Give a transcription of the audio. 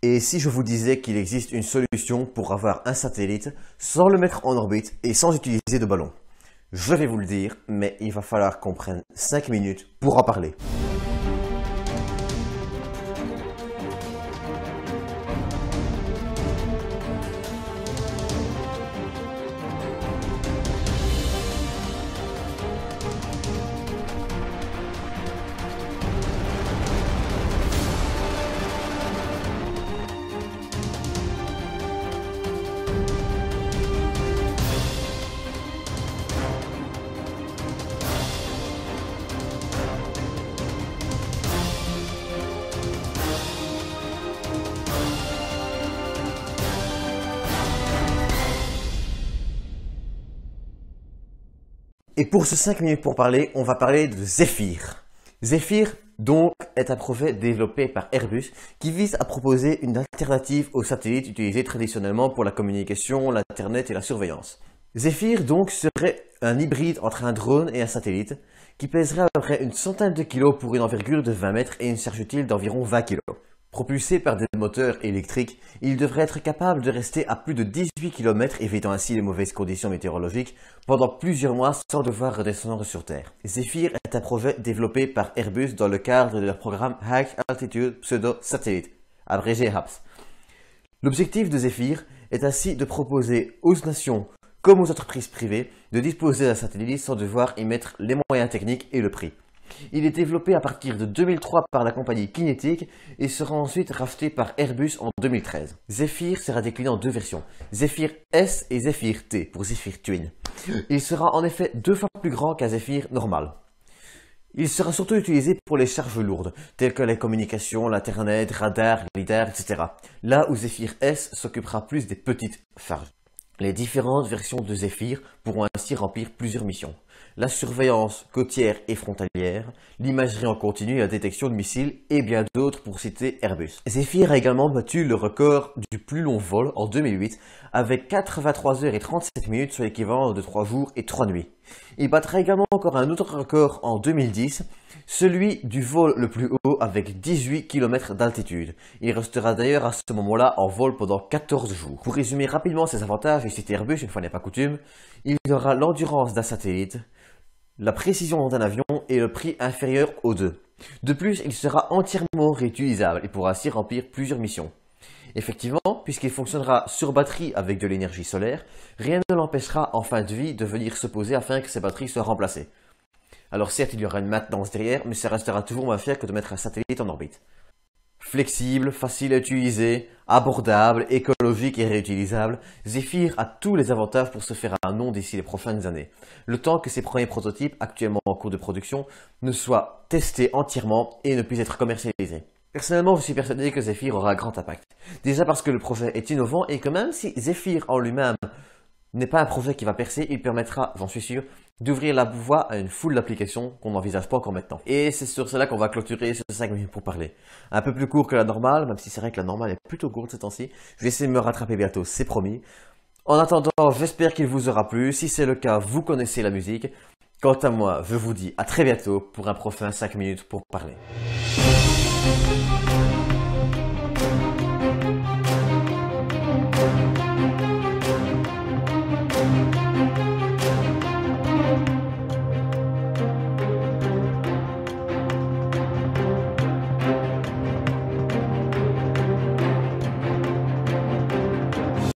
Et si je vous disais qu'il existe une solution pour avoir un satellite sans le mettre en orbite et sans utiliser de ballon? Je vais vous le dire, mais il va falloir qu'on prenne 5 minutes pour en parler. Et pour ce 5 minutes pour parler, on va parler de Zephyr. Zephyr, donc, est un projet développé par Airbus qui vise à proposer une alternative aux satellites utilisés traditionnellement pour la communication, l'internet et la surveillance. Zephyr, donc, serait un hybride entre un drone et un satellite qui pèserait à peu près une centaine de kilos pour une envergure de 20 mètres et une charge utile d'environ 20 kilos. Propulsé par des moteurs électriques, il devrait être capable de rester à plus de 18 km, évitant ainsi les mauvaises conditions météorologiques, pendant plusieurs mois sans devoir redescendre sur Terre. Zephyr est un projet développé par Airbus dans le cadre de leur programme High Altitude Pseudo Satellite, abrégé HAPS. L'objectif de Zephyr est ainsi de proposer aux nations comme aux entreprises privées de disposer d'un satellite sans devoir y mettre les moyens techniques et le prix. Il est développé à partir de 2003 par la compagnie Kinetic et sera ensuite racheté par Airbus en 2013. Zephyr sera décliné en deux versions, Zephyr S et Zephyr T pour Zephyr Twin. Il sera en effet 2 fois plus grand qu'un Zephyr normal. Il sera surtout utilisé pour les charges lourdes, telles que les communications, l'internet, radar, lidar, etc. Là où Zephyr S s'occupera plus des petites charges. Les différentes versions de Zephyr pourront ainsi remplir plusieurs missions. La surveillance côtière et frontalière, l'imagerie en continu et la détection de missiles et bien d'autres pour citer Airbus. Zephyr a également battu le record du plus long vol en 2008 avec 83 heures et 37 minutes sur l'équivalent de 3 jours et 3 nuits. Il battra également encore un autre record en 2010, celui du vol le plus haut avec 18 km d'altitude. Il restera d'ailleurs à ce moment-là en vol pendant 14 jours. Pour résumer rapidement ses avantages et citer Airbus, une fois n'est pas coutume, il aura l'endurance d'un satellite, la précision d'un avion et le prix inférieur aux deux. De plus, il sera entièrement réutilisable et pourra ainsi remplir plusieurs missions. Effectivement, puisqu'il fonctionnera sur batterie avec de l'énergie solaire, rien ne l'empêchera en fin de vie de venir se poser afin que ses batteries soient remplacées. Alors certes, il y aura une maintenance derrière, mais ça restera toujours moins cher que de mettre un satellite en orbite. Flexible, facile à utiliser, abordable, écologique et réutilisable, Zephyr a tous les avantages pour se faire un nom d'ici les prochaines années, le temps que ses premiers prototypes, actuellement en cours de production, ne soient testés entièrement et ne puissent être commercialisés. Personnellement, je suis persuadé que Zephyr aura un grand impact. Déjà parce que le projet est innovant et que même si Zephyr en lui-même n'est pas un projet qui va percer, il permettra, j'en suis sûr, d'ouvrir la voie à une foule d'applications qu'on n'envisage pas encore maintenant. Et c'est sur cela qu'on va clôturer ce 5 minutes pour parler. Un peu plus court que la normale, même si c'est vrai que la normale est plutôt courte ces temps-ci. Je vais essayer de me rattraper bientôt, c'est promis. En attendant, j'espère qu'il vous aura plu. Si c'est le cas, vous connaissez la musique. Quant à moi, je vous dis à très bientôt pour un prochain 5 minutes pour parler.